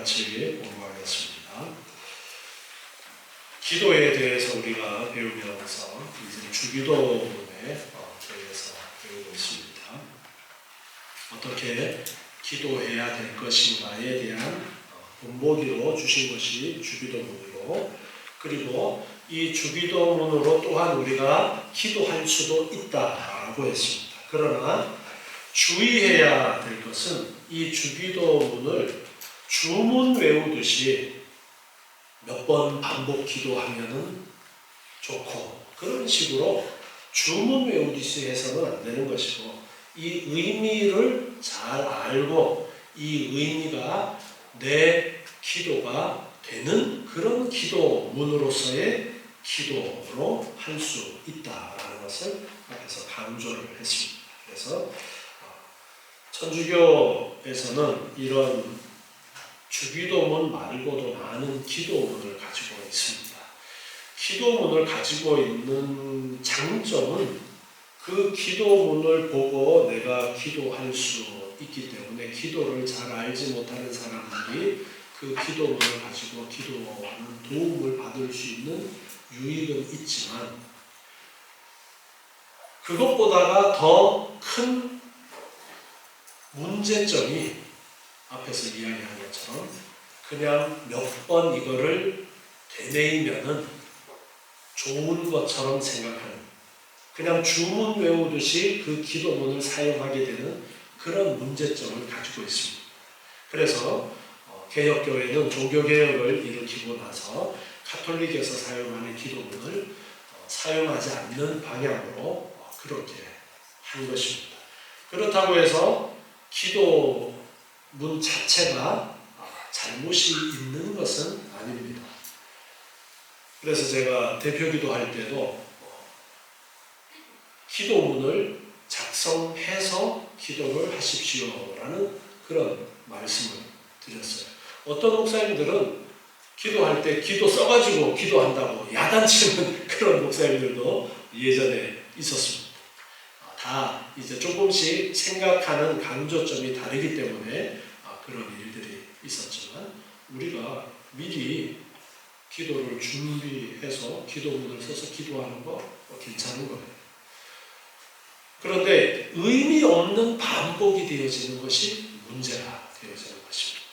같이 공부하겠습니다. 기도에 대해서 우리가 배우면서 이제 주기도문에 대해서 배우고 있습니다. 어떻게 기도해야 될 것인가에 대한 본보기로 주신 것이 주기도문이고, 그리고 이 주기도문으로 또한 우리가 기도할 수도 있다라고 했습니다. 그러나 주의해야 될 것은 이 주기도문을 주문 외우듯이 몇 번 반복 기도하면은 좋고, 그런 식으로 주문 외우듯이 해서는 안 되는 것이고, 이 의미를 잘 알고 이 의미가 내 기도가 되는 그런 기도문으로서의 기도로 할 수 있다라는 것을 앞에서 강조를 했습니다. 그래서 천주교에서는 이런 주기도문 말고도 많은 기도문을 가지고 있습니다. 기도문을 가지고 있는 장점은 그 기도문을 보고 내가 기도할 수 있기 때문에 기도를 잘 알지 못하는 사람들이 그 기도문을 가지고 기도하는 도움을 받을 수 있는 유익은 있지만, 그것보다가 더 큰 문제점이 앞에서 이야기한 것처럼 그냥 몇 번 이거를 되뇌이면은 좋은 것처럼 생각하는, 그냥 주문 외우듯이 그 기도문을 사용하게 되는 그런 문제점을 가지고 있습니다. 그래서 개혁교회는 종교개혁을 일으키고 나서 가톨릭에서 사용하는 기도문을 사용하지 않는 방향으로 그렇게 한 것입니다. 그렇다고 해서 기도문 자체가 잘못이 있는 것은 아닙니다. 그래서 제가 대표기도 할 때도 기도문을 작성해서 기도를 하십시오라는 그런 말씀을 드렸어요. 어떤 목사님들은 기도할 때 기도 써가지고 기도한다고 야단치는 그런 목사님들도 예전에 있었습니다. 다 이제 조금씩 생각하는 강조점이 다르기 때문에 그런 일들이 있었지만, 우리가 미리 기도를 준비해서 기도문을 써서 기도하는 거 괜찮은 거예요. 그런데 의미 없는 반복이 되어지는 것이 문제가 되어지는 것입니다.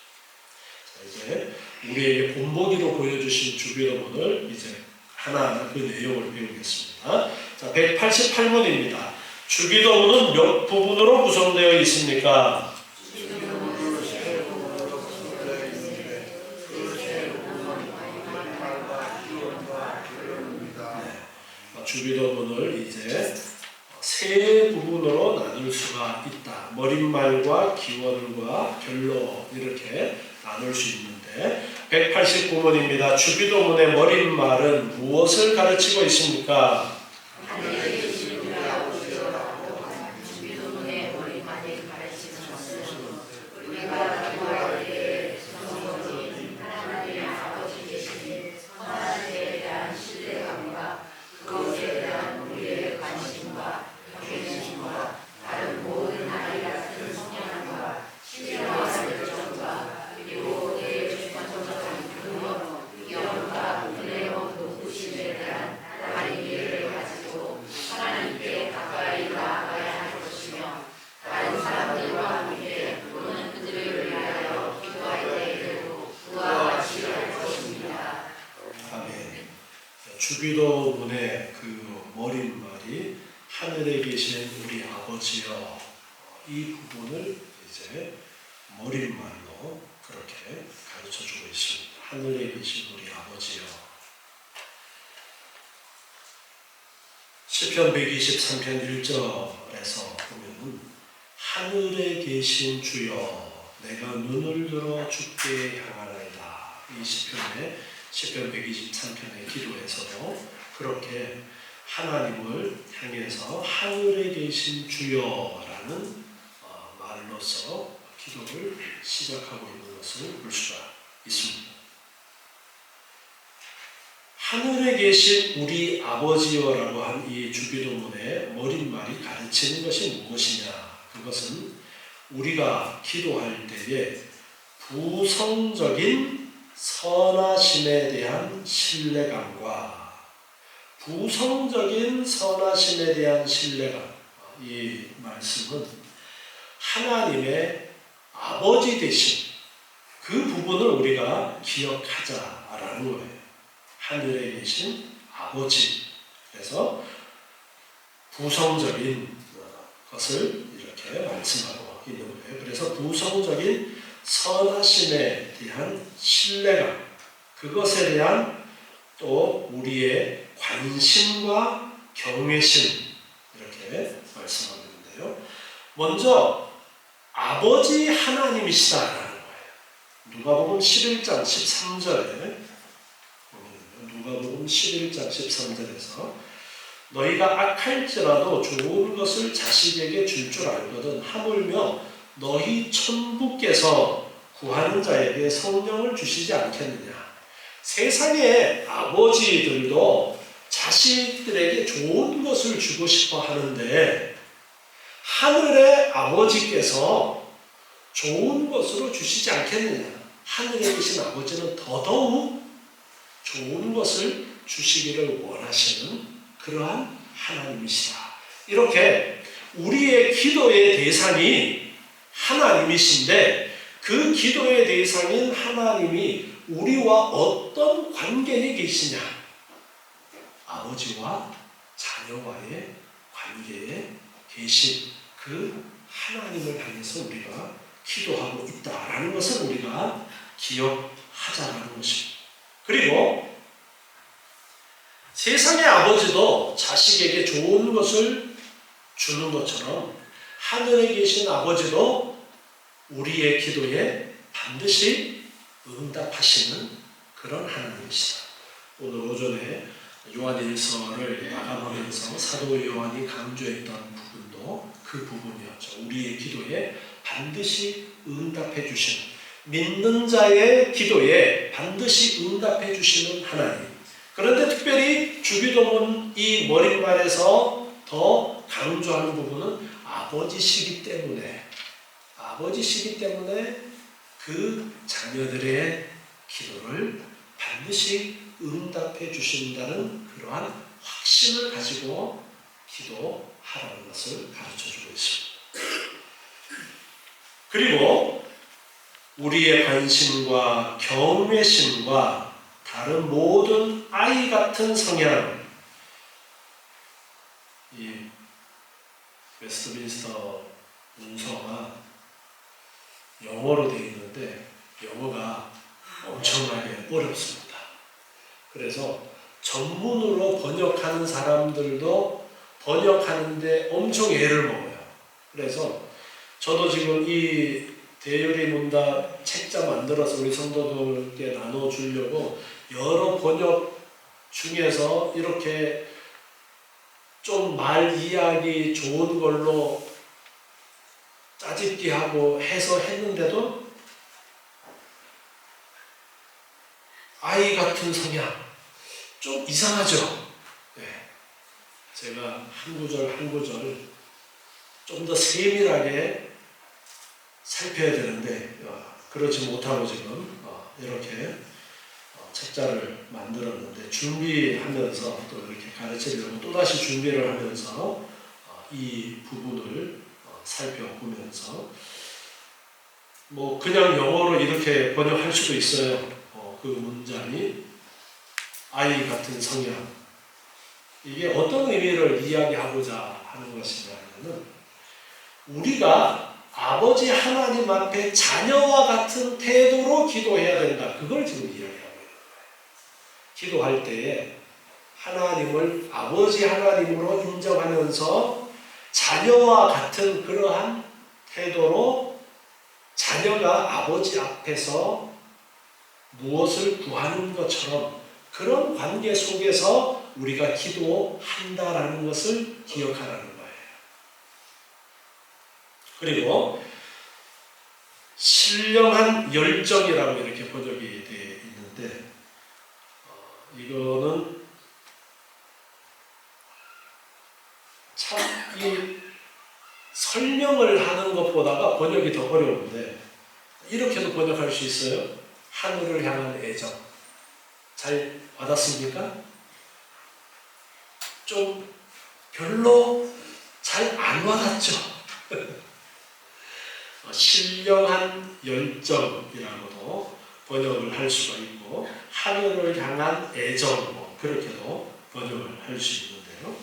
자, 이제 우리에게 본보기로 보여주신 주기도문을 이제 하나하나 그 내용을 배우겠습니다. 자, 188문입니다. 주기도문은 몇 부분으로 구성되어 있습니까? 주기도문을 이제 세 부분으로 나눌 수가 있다. 머릿말과 기원과 결론, 이렇게 나눌 수 있는데, 189문입니다. 주기도문의 머릿말은 무엇을 가르치고 있습니까? 주기도문의 그 머릿말이 하늘에 계신 우리 아버지여, 이 부분을 이제 머릿말로 그렇게 가르쳐주고 있습니다. 하늘에 계신 우리 아버지여. 시편 123편 1절에서 보면은 하늘에 계신 주여 내가 눈을 들어 주께 향하나이다. 이 시편 123편의 기도에서도 그렇게 하나님을 향해서 하늘에 계신 주여라는 말로서 기도를 시작하고 있는 것을 볼 수가 있습니다. 하늘에 계신 우리 아버지여라고 한 이 주기도문의 머릿말이 가르치는 것이 무엇이냐? 그것은 우리가 기도할 때에 부성적인 선하심에 대한 신뢰감과 부성적인 선하심에 대한 신뢰감, 이 말씀은 하나님의 아버지 되신 그 부분을 우리가 기억하자라는 거예요. 하늘에 계신 아버지. 그래서 부성적인 것을 이렇게 말씀하고 있는 거예요. 그래서 부성적인 선하심에 대한 신뢰감, 그것에 대한 또 우리의 관심과 경외심, 이렇게 말씀하고 있는데요. 먼저 아버지 하나님이시다라는 거예요. 누가복음 11장 13절에 누가복음 11장 13절에서 너희가 악할지라도 좋은 것을 자식에게 줄 줄 알거든 하물며 너희 천부께서 구하는 자에게 성령을 주시지 않겠느냐. 세상의 아버지들도 자식들에게 좋은 것을 주고 싶어 하는데 하늘의 아버지께서 좋은 것으로 주시지 않겠느냐. 하늘에 계신 아버지는 더더욱 좋은 것을 주시기를 원하시는 그러한 하나님이시다. 이렇게 우리의 기도의 대상이 하나님이신데 그 기도의 대상인 하나님이 우리와 어떤 관계에 계시냐? 아버지와 자녀와의 관계에 계신 그 하나님을 향해서 우리가 기도하고 있다라는 것을 우리가 기억하자라는 것입니다. 그리고 세상의 아버지도 자식에게 좋은 것을 주는 것처럼 하늘에 계신 아버지도 우리의 기도에 반드시 응답하시는 그런 하나님이시다. 오늘 오전에 요한일서를 마감하면서 사도 요한이 강조했던 부분도 그 부분이었죠. 우리의 기도에 반드시 응답해 주시는, 믿는 자의 기도에 반드시 응답해 주시는 하나님. 그런데 특별히 주기도문 이 머릿말에서 더 강조하는 부분은 아버지시기 때문에 그 자녀들의 기도를 반드시 응답해 주신다는 그러한 확신을 가지고 기도하라는 것을 가르쳐주고 있습니다. 그리고 우리의 관심과 경외심과 다른 모든 아이 같은 성향, 이 웨스트민스터 문서가 영어로 되어 있는데 영어가 엄청나게 어렵습니다. 그래서 전문으로 번역하는 사람들도 번역하는데 엄청 애를 먹어요. 그래서 저도 지금 이 대요리 문답 책자 만들어서 우리 성도들께 나눠주려고 여러 번역 중에서 이렇게 좀 말 이해하기 좋은 걸로 짜집기 하고 해서 했는데도 아이 같은 성향 좀 이상하죠. 네. 제가 한 구절 한 구절 좀 더 세밀하게 살펴야 되는데 그렇지 못하고 지금 이렇게 책자를 만들었는데 준비하면서 또 이렇게 가르치려고 또다시 준비를 하면서 이 부분을 살펴보면서 뭐 그냥 영어로 이렇게 번역할 수도 있어요. 그 문장이 아이 같은 성향, 이게 어떤 의미를 이야기하고자 하는 것이냐면 우리가 아버지 하나님 앞에 자녀와 같은 태도로 기도해야 된다. 그걸 지금 이야기하고 있는 거예요. 기도할 때에 하나님을 아버지 하나님으로 인정하면서 자녀와 같은 그러한 태도로 자녀가 아버지 앞에서 무엇을 구하는 것처럼 그런 관계 속에서 우리가 기도한다라는 것을 기억하라는 거예요. 그리고 신령한 열정이라고 이렇게 번역이 되어 있는데 이거는 참 이 설명을 하는 것보다가 번역이 더 어려운데 이렇게도 번역할 수 있어요. 하늘을 향한 애정. 잘 와닿습니까? 좀 별로 잘 안 와닿죠. 신령한 열정이라고도 번역을 할 수가 있고, 하늘을 향한 애정, 그렇게도 번역을 할 수 있는데요.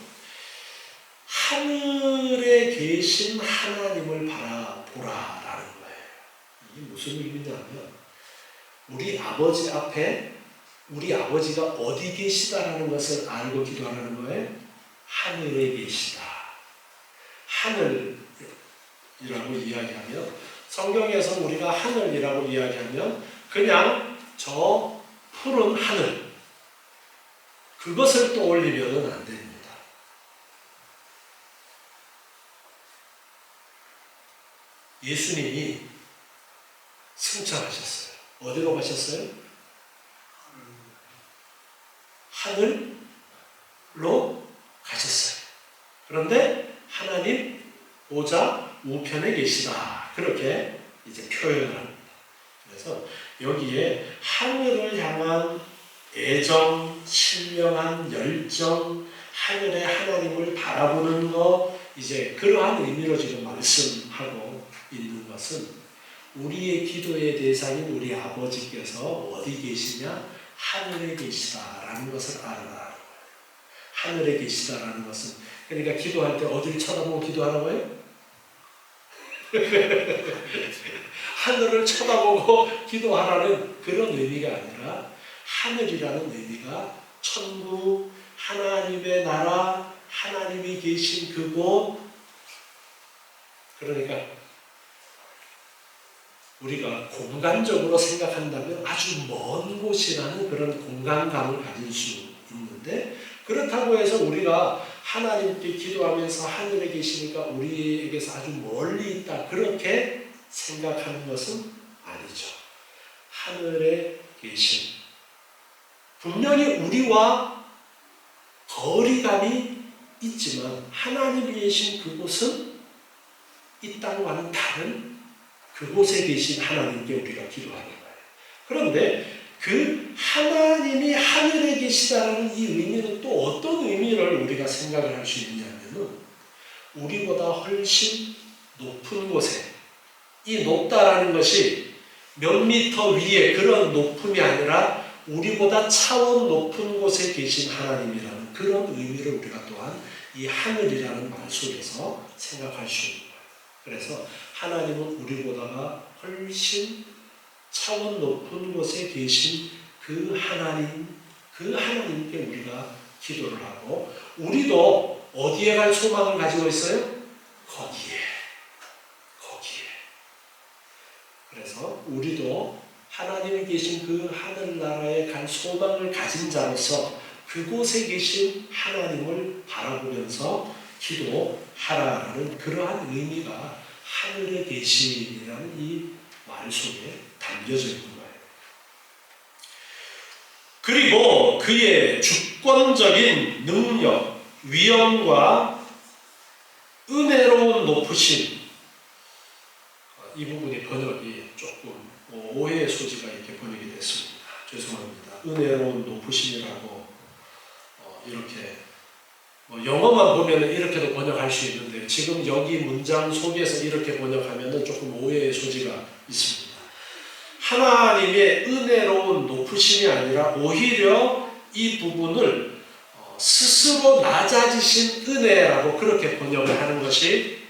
하늘에 계신 하나님을 바라보라라는 거예요. 이게 무슨 의미냐면, 우리 아버지 앞에 우리 아버지가 어디 계시다라는 것을 알고 기도하는 거예요. 하늘에 계시다. 하늘이라고 이야기하면, 성경에서 우리가 하늘이라고 이야기하면 그냥 저 푸른 하늘, 그것을 떠올리면 안 됩니다. 예수님이 승천하셨어요. 어디로 가셨어요? 하늘로 가셨어요. 그런데 하나님 보좌 우편에 계시다. 그렇게 이제 표현을 합니다. 그래서 여기에 하늘을 향한 애정, 신령한 열정, 하늘의 하나님을 바라보는 것, 이제 그러한 의미로 지금 말씀하고 있는 것은, 우리의 기도의 대상인 우리 아버지께서 어디 계시냐? 하늘에 계시다라는 것을 알아라. 하늘에 계시다라는 것은, 그러니까 기도할 때 어디를 쳐다보고 기도하라고요? 하늘을 쳐다보고 기도하라는 그런 의미가 아니라, 하늘이라는 의미가 천국, 하나님의 나라, 하나님이 계신 그곳, 그러니까 우리가 공간적으로 생각한다면 아주 먼 곳이라는 그런 공간감을 가질 수 있는데, 그렇다고 해서 우리가 하나님께 기도하면서 하늘에 계시니까 우리에게서 아주 멀리 있다, 그렇게 생각하는 것은 아니죠. 하늘에 계신, 분명히 우리와 거리감이 있지만 하나님이 계신 그곳은 이 땅과는 다른 그곳에 계신 하나님께 우리가 기도하는 거예요. 그런데 그 하나님이 하늘에 계시다는 이 의미는 또 어떤 의미를 우리가 생각을 할 수 있냐면은, 우리보다 훨씬 높은 곳에, 이 높다라는 것이 몇 미터 위에 그런 높음이 아니라 우리보다 차원 높은 곳에 계신 하나님이라는 그런 의미를 우리가 또한 이 하늘이라는 말 속에서 생각할 수 있는 거예요. 그래서 하나님은 우리보다가 훨씬 차원 높은 곳에 계신 그 하나님, 그 하나님께 우리가 기도를 하고, 우리도 어디에 갈 소망을 가지고 있어요? 거기에. 그래서 우리도 하나님이 계신 그 하늘나라에 갈 소망을 가진 자로서 그곳에 계신 하나님을 바라보면서 기도하라는 그러한 의미가 하늘에 계시라는 이 말 속에 담겨져 있는 거예요. 그리고 그의 주권적인 능력, 위엄과 은혜로운 높으심, 이 부분의 번역이 조금 오해의 소지가 이렇게 번역이 됐습니다. 죄송합니다. 은혜로운 높으심이라고 이렇게 영어만 보면 이렇게도 번역할 수 있는데, 지금 여기 문장 속에서 이렇게 번역하면 조금 오해의 소지가 있습니다. 하나님의 은혜로운 높으심이 아니라 오히려 이 부분을 스스로 낮아지신 은혜라고 그렇게 번역을 하는 것이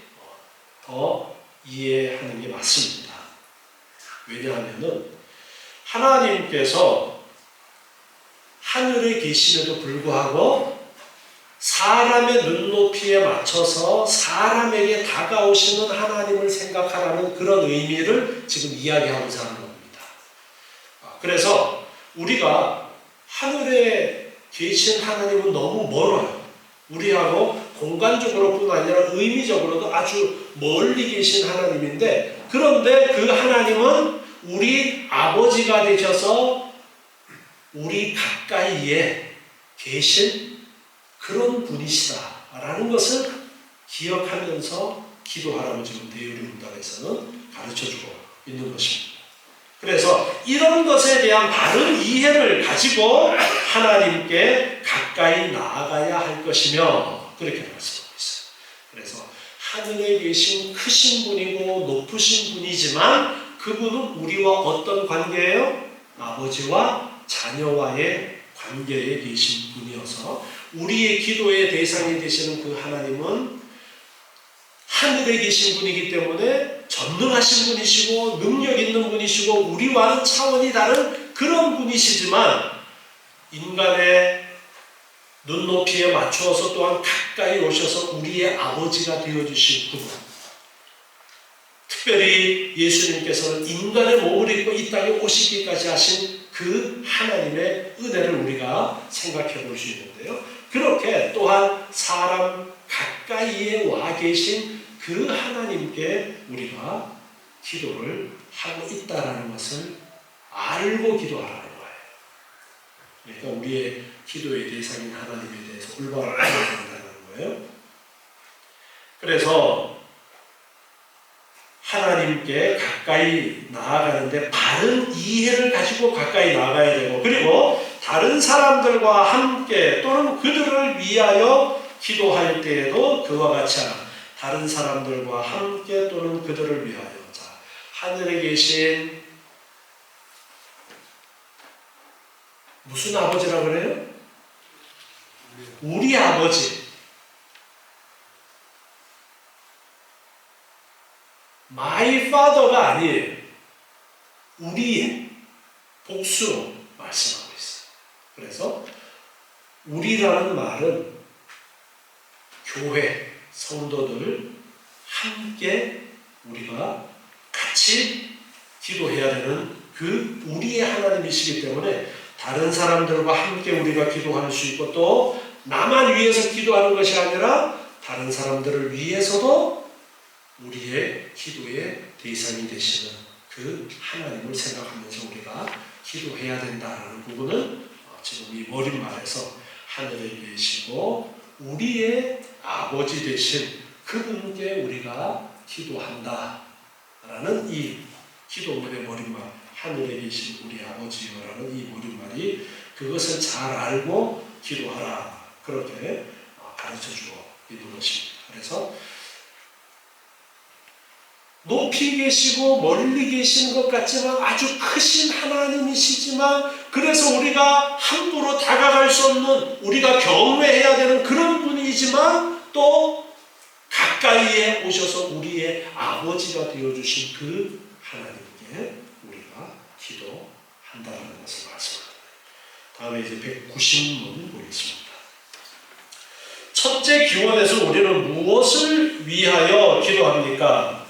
더 이해하는 게 맞습니다. 왜냐하면 하나님께서 하늘에 계심에도 불구하고 사람의 눈높이에 맞춰서 사람에게 다가오시는 하나님을 생각하라는 그런 의미를 지금 이야기하고자 하는 겁니다. 그래서 우리가 하늘에 계신 하나님은 너무 멀어요. 우리하고 공간적으로뿐 아니라 의미적으로도 아주 멀리 계신 하나님인데, 그런데 그 하나님은 우리 아버지가 되셔서 우리 가까이에 계신 그런 분이시다라는 것을 기억하면서 기도하라고 지금 대우리 문답에서는 가르쳐주고 있는 것입니다. 그래서 이런 것에 대한 바른 이해를 가지고 하나님께 가까이 나아가야 할 것이며 그렇게 말씀하고 있어요. 그래서 하늘에 계신 크신 분이고 높으신 분이지만 그분은 우리와 어떤 관계예요? 아버지와 자녀와의 관계에 계신 분이어서 우리의 기도의 대상이 되시는 그 하나님은 하늘에 계신 분이기 때문에 전능하신 분이시고 능력 있는 분이시고 우리와는 차원이 다른 그런 분이시지만 인간의 눈높이에 맞추어서 또한 가까이 오셔서 우리의 아버지가 되어주신 그분, 특별히 예수님께서는 인간의 몸을 입고 이 땅에 오시기까지 하신 그 하나님의 은혜를 우리가 생각해 볼 수 있는데요. 그렇게 또한 사람 가까이에 와 계신 그 하나님께 우리가 기도를 하고 있다는 것을 알고 기도하라는 거예요. 그러니까 우리의 기도의 대상인 하나님에 대해서 올바로 알아야 된다는 거예요. 그래서 하나님께 가까이 나아가는데 바른 이해를 가지고 가까이 나아가야 되고, 그리고 다른 사람들과 함께 또는 그들을 위하여 기도할 때에도 그와 같이 다른 사람들과 함께 또는 그들을 위하여. 자, 하늘에 계신 무슨 아버지라 그래요? 우리 아버지. My father가 아니에요. 우리의 복수로 말씀하고 있어요. 그래서 우리라는 말은 교회, 성도들 함께 우리가 같이 기도해야 되는 그 우리의 하나님이시기 때문에 다른 사람들과 함께 우리가 기도할 수 있고, 또 나만 위해서 기도하는 것이 아니라 다른 사람들을 위해서도 우리의 기도의 대상이 되시는 그 하나님을 생각하면서 우리가 기도해야 된다는 부분은 지금 이 머릿말에서 하늘에 계시고 우리의 아버지 되신 그분께 우리가 기도한다라는 이 기도문의 머릿말, 하늘에 계신 우리 아버지여라는 이 머릿말이 그것을 잘 알고 기도하라, 그렇게 가르쳐주고 있는 것입니다. 그래서 높이 계시고 멀리 계신 것 같지만 아주 크신 하나님이시지만, 그래서 우리가 함부로 다가갈 수 없는, 우리가 경외해야 되는 그런 분이지만 또 가까이에 오셔서 우리의 아버지가 되어주신 그 하나님께 우리가 기도한다는 것을 말씀합니다. 다음에 이제 190문 보겠습니다. 첫째 기원에서 우리는 무엇을 위하여 기도합니까?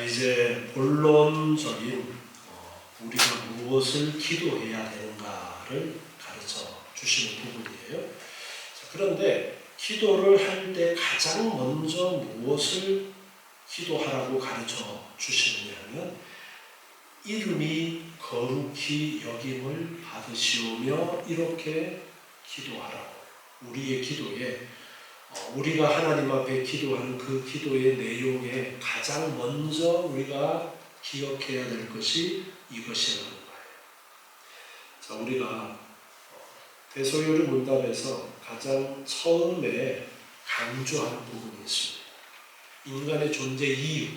이제 본론적인 우리가 무엇을 기도해야 되는가를 가르쳐 주시는 부분이에요. 그런데 기도를 할 때 가장 먼저 무엇을 기도하라고 가르쳐 주시느냐 하면, 이름이 거룩히 여김을 받으시오며 이렇게 기도하라고. 우리의 기도에 우리가 하나님 앞에 기도하는 그 기도의 내용에 가장 먼저 우리가 기억해야 될 것이 이것이라는 거예요. 자, 우리가 대소요리 문답에서 가장 처음에 강조하는 부분이 있습니다. 인간의 존재 이유.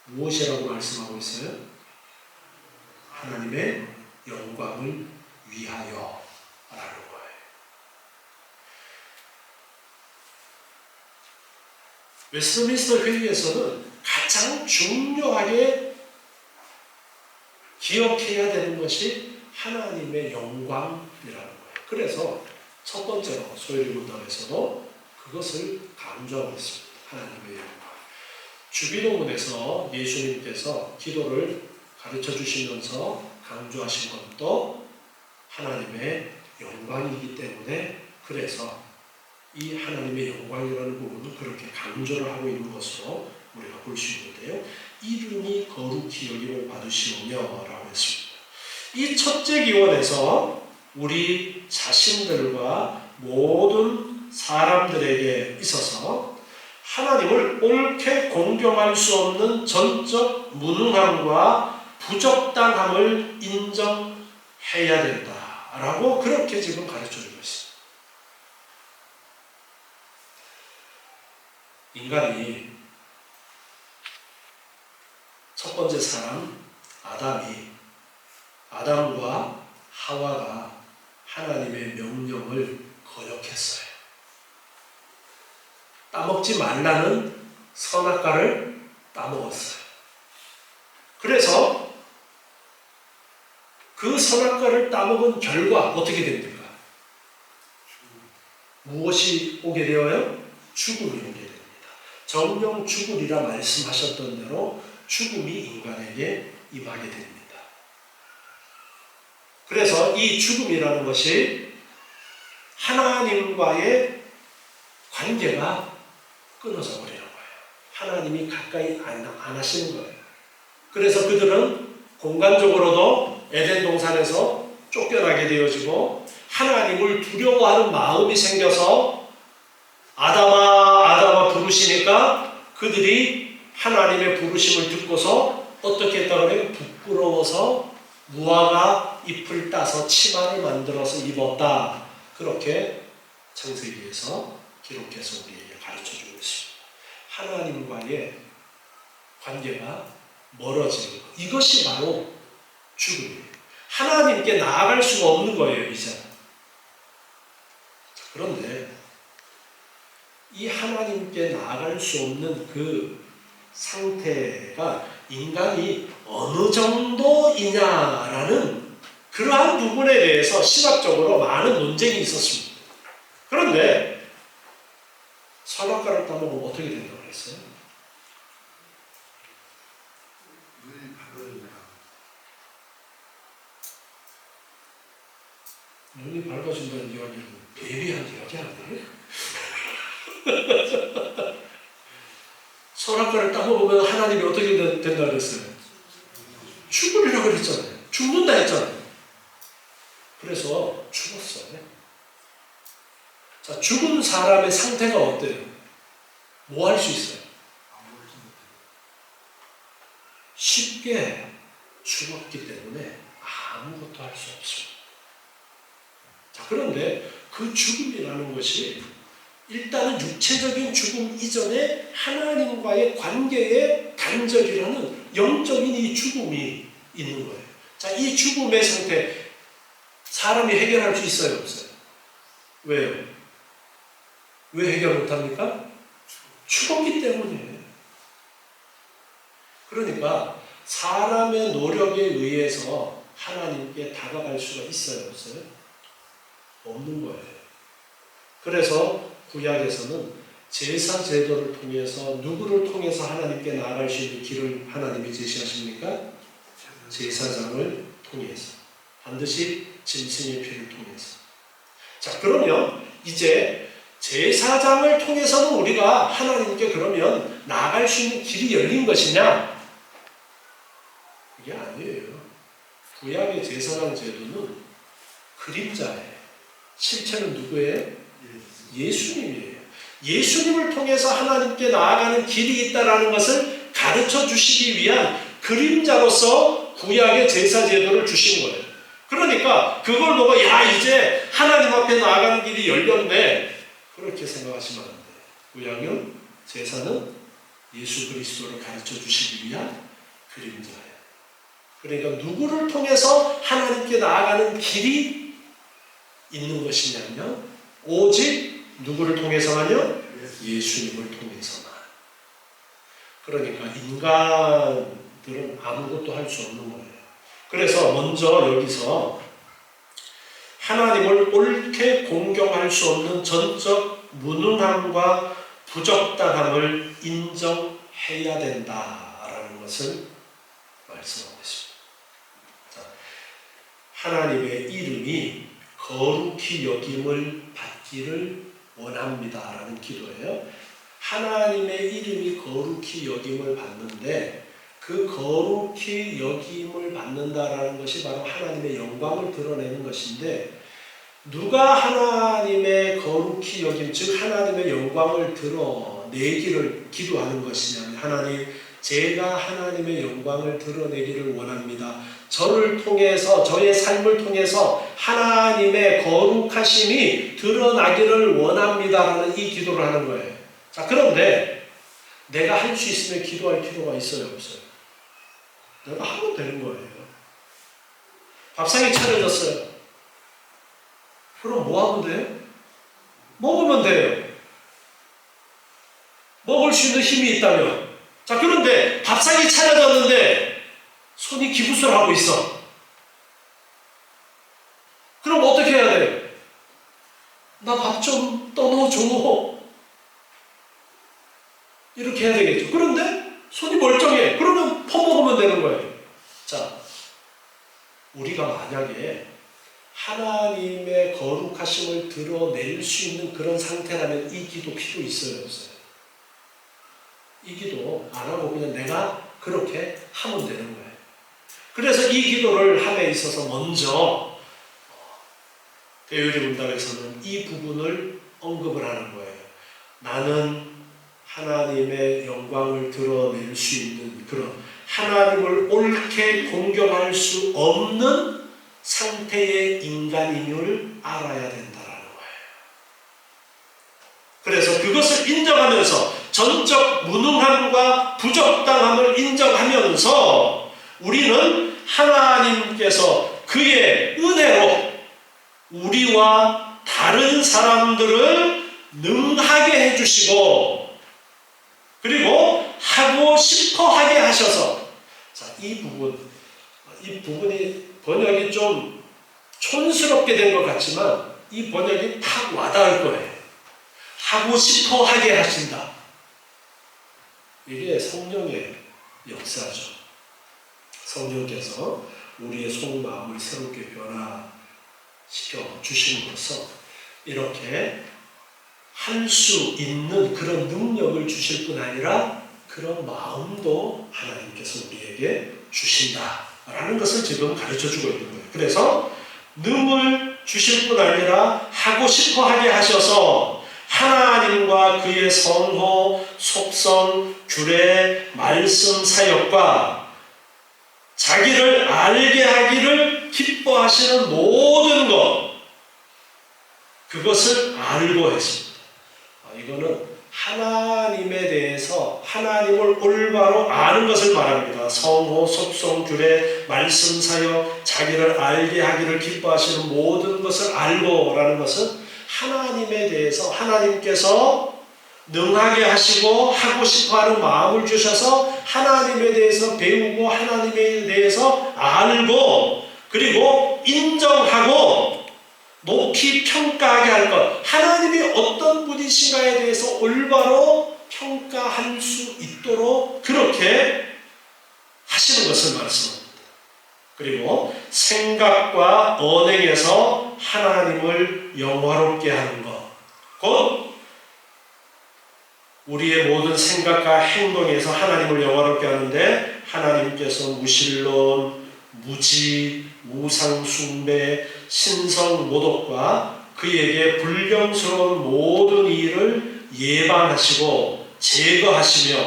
무엇이라고 말씀하고 있어요? 하나님의 영광을 위하여 라는 거예요. 웨스트민스터 회의에서는 가장 중요하게 기억해야 되는 것이 하나님의 영광이라는 거예요. 그래서 첫 번째로 소요리 문답에서도 그것을 강조하고 있습니다. 하나님의 영광. 주기도문에서 예수님께서 기도를 가르쳐 주시면서 강조하신 것도 하나님의 영광이기 때문에 그래서 이 하나님의 영광이라는 부분은 그렇게 강조를 하고 있는 것으로 우리가 볼 수 있는데요. 이름이 거룩히 여김을 받으시오며 라고 했습니다. 이 첫째 기원에서 우리 자신들과 모든 사람들에게 있어서 하나님을 옳게 공경할 수 없는 전적 무능함과 부적당함을 인정해야 된다라고 그렇게 지금 가르쳐주고 있습니다. 인간이 첫 번째 사람 아담과 하와가 하나님의 명령을 거역했어요. 따먹지 말라는 선악과를 따먹었어요. 그래서 그 선악과를 따먹은 결과 어떻게 됩니까? 무엇이 오게 되어요? 죽음이 오게 됩니다. 정령 죽으리라 말씀하셨던 대로 죽음이 인간에게 임하게 됩니다. 그래서 이 죽음이라는 것이 하나님과의 관계가 끊어져 버리는 거예요. 하나님이 가까이 안 하시는 거예요. 그래서 그들은 공간적으로도 에덴 동산에서 쫓겨나게 되어지고 하나님을 두려워하는 마음이 생겨서 아담아 부르시니까 그들이 하나님의 부르심을 듣고서 어떻게 했다고 해요? 부끄러워서 무화과 잎을 따서 치마를 만들어서 입었다. 그렇게 창세기에서 기록해서 우리에게 가르쳐주고 있습니다. 하나님과의 관계가 멀어지는 것. 이것이 바로 죽음이에요. 하나님께 나아갈 수가 없는 거예요, 이제. 그런데 이 하나님께 나아갈 수 없는 그 상태가 인간이 어느 정도이냐라는 그러한 부분에 대해서 신학적으로 많은 논쟁이 있었습니다. 그런데 선악과를 따먹으면 어떻게 된다고 그랬어요? 눈이 밝아진다는 이야기는 배비한 이야기 아니에요? 선악과를 따먹으면 하나님이 어떻게 된다 그랬어요? 죽으리라고 그랬잖아요. 죽는다 했잖아요. 그래서 죽었어요. 자, 죽은 사람의 상태가 어때요? 뭐 할 수 있어요? 쉽게 죽었기 때문에 아무것도 할 수 없습니다. 자, 그런데 그 죽음이라는 것이 일단은 육체적인 죽음 이전에 하나님과의 관계의 단절이라는 영적인 이 죽음이 있는 거예요. 자, 이 죽음의 상태 사람이 해결할 수 있어요, 없어요? 왜요? 왜 해결 못합니까? 죽었기 때문이에요. 그러니까 사람의 노력에 의해서 하나님께 다가갈 수가 있어요, 없어요? 없는 거예요. 그래서 구약에서는 제사 제도를 통해서 누구를 통해서 하나님께 나아갈 수 있는 길을 하나님이 제시하십니까? 제사장을 통해서. 반드시 짐승의 피를 통해서. 자, 그러면 이제 제사장을 통해서는 우리가 하나님께 그러면 나아갈 수 있는 길이 열린 것이냐? 그게 아니에요. 구약의 제사장 제도는 그림자예요. 실체는 누구예요? 예수님이에요. 예수님을 통해서 하나님께 나아가는 길이 있다는 것을 가르쳐 주시기 위한 그림자로서 구약의 제사 제도를 주신 거예요. 그러니까 그걸 보고 야 이제 하나님 앞에 나아가는 길이 열렸네 그렇게 생각하시면 안 돼요. 구약은 제사는 예수 그리스도를 가르쳐 주시기 위한 그림자예요. 그러니까 누구를 통해서 하나님께 나아가는 길이 있는 것이냐면 오직 누구를 통해서만요? 예수님을 통해서만. 그러니까 인간들은 아무것도 할 수 없는 거예요. 그래서 먼저 여기서 하나님을 옳게 공경할 수 없는 전적 무능함과 부적당함을 인정해야 된다라는 것을 말씀하고 있습니다. 자, 하나님의 이름이 거룩히 여김을 받기를 원합니다라는 기도예요. 하나님의 이름이 거룩히 여김을 받는데 그 거룩히 여김을 받는다라는 것이 바로 하나님의 영광을 드러내는 것인데 누가 하나님의 거룩히 여김, 즉 하나님의 영광을 드러내기를 기도하는 것이냐면 하나님, 제가 하나님의 영광을 드러내기를 원합니다. 저를 통해서, 저의 삶을 통해서 하나님의 거룩하심이 드러나기를 원합니다라는 이 기도를 하는 거예요. 자, 그런데 내가 할 수 있으면 기도할 필요가 있어요, 없어요? 내가 하면 되는 거예요. 밥상이 차려졌어요. 그럼 뭐 하면 돼요? 먹으면 돼요. 먹을 수 있는 힘이 있다면. 자, 그런데 밥상이 차려졌는데 손이 기부스하고 있어. 그럼 어떻게 해야 돼요? 나 밥 좀 떠넣어줘. 이렇게 해야 되겠죠. 그런데 손이 멀쩡해. 그러면 퍼먹으면 되는 거예요. 자, 우리가 만약에 하나님의 거룩하심을 드러낼 수 있는 그런 상태라면 이 기도 필요 있어요, 없어요? 이 기도 안 하고 그냥 내가 그렇게 하면 되는 거예요. 그래서 이 기도를 함에 있어서 먼저 대유리 문답에서는 이 부분을 언급을 하는 거예요. 나는 하나님의 영광을 드러낼 수 있는 그런 하나님을 옳게 공경할 수 없는 상태의 인간임을 알아야 된다라는 거예요. 그래서 그것을 인정하면서 전적 무능함과 부적당함을 인정하면서 우리는 하나님께서 그의 은혜로 우리와 다른 사람들을 능하게 해주시고 그리고 하고 싶어 하게 하셔서 자, 이 부분이 번역이 좀 촌스럽게 된 것 같지만 이 번역이 탁 와닿을 거예요. 하고 싶어 하게 하신다. 이게 성령의 역사죠. 성령께서 우리의 속마음을 새롭게 변화시켜 주심으로써 이렇게 할 수 있는 그런 능력을 주실 뿐 아니라 그런 마음도 하나님께서 우리에게 주신다라는 것을 지금 가르쳐주고 있는 거예요. 그래서 능을 주실 뿐 아니라 하고 싶어 하게 하셔서 하나님과 그의 성호, 속성, 규례, 말씀, 사역과 자기를 알게 하기를 기뻐하시는 모든 것 그것을 알고 했습니다. 이거는 하나님에 대해서 하나님을 올바로 아는 것을 말합니다. 성호, 속성, 규례, 말씀, 사역, 자기를 알게 하기를 기뻐하시는 모든 것을 알고 라는 것은 하나님에 대해서 하나님께서 능하게 하시고 하고 싶어하는 마음을 주셔서 하나님에 대해서 배우고 하나님에 대해서 알고 그리고 인정하고 높이 평가하게 할 것, 하나님이 어떤 분이신가에 대해서 올바로 평가할 수 있도록 그렇게 하시는 것을 말씀합니다. 그리고 생각과 언행에서 하나님을 영화롭게 하는 것, 곧 우리의 모든 생각과 행동에서 하나님을 영화롭게 하는데 하나님께서 무신론, 무지, 우상숭배, 신성모독과 그에게 불경스러운 모든 일을 예방하시고 제거하시며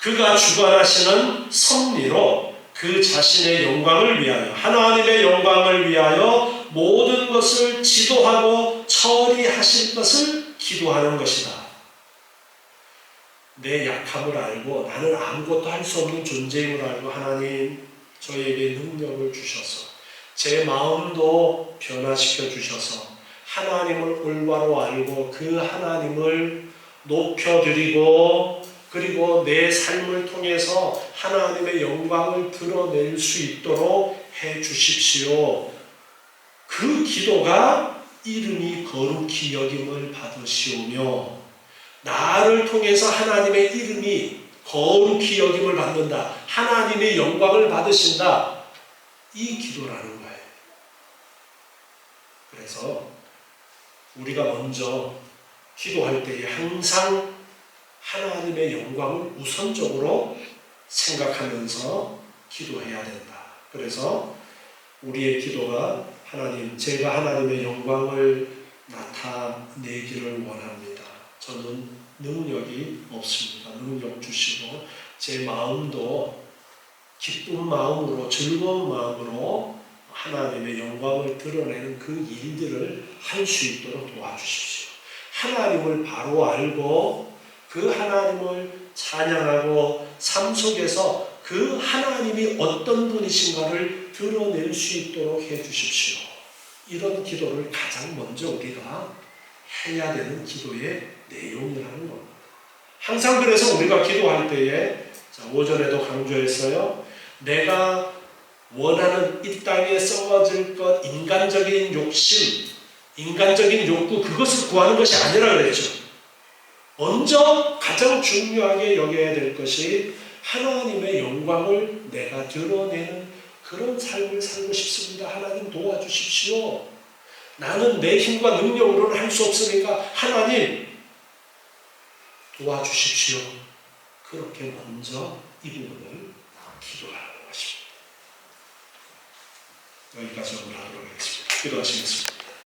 그가 주관하시는 섭리로 그 자신의 영광을 위하여 하나님의 영광을 위하여 모든 것을 지도하고 처리하실 것을 기도하는 것이다. 내 약함을 알고 나는 아무것도 할 수 없는 존재임을 알고 하나님 저에게 능력을 주셔서 제 마음도 변화시켜 주셔서 하나님을 올바로 알고 그 하나님을 높여드리고 그리고 내 삶을 통해서 하나님의 영광을 드러낼 수 있도록 해 주십시오. 그 기도가 이름이 거룩히 여김을 받으시오며 나를 통해서 하나님의 이름이 거룩히 여김을 받는다. 하나님의 영광을 받으신다. 이 기도라는 거예요. 그래서 우리가 먼저 기도할 때에 항상 하나님의 영광을 우선적으로 생각하면서 기도해야 된다. 그래서 우리의 기도가 하나님, 제가 하나님의 영광을 나타내기를 원합니다. 저는 능력이 없습니다. 능력 주시고 제 마음도 기쁜 마음으로 즐거운 마음으로 하나님의 영광을 드러내는 그 일들을 할 수 있도록 도와주십시오. 하나님을 바로 알고 그 하나님을 찬양하고 삶 속에서 그 하나님이 어떤 분이신가를 드러낼 수 있도록 해주십시오. 이런 기도를 가장 먼저 우리가 해야 되는 기도의 내용이라는 겁니다. 항상 그래서 우리가 기도할 때에 오전에도 강조했어요. 내가 원하는 이 땅에 썩어질 것, 인간적인 욕심, 인간적인 욕구, 그것을 구하는 것이 아니라 그랬죠. 먼저 가장 중요하게 여겨야 될 것이 하나님의 영광을 내가 드러내는 그런 삶을 살고 싶습니다. 하나님 도와주십시오. 나는 내 힘과 능력으로는 할 수 없으니까 하나님 도와주십시오. 그렇게 먼저 이 부분을 기도하는 것입니다. 여기까지 오늘 하도록 하겠습니다. 기도하시겠습니다.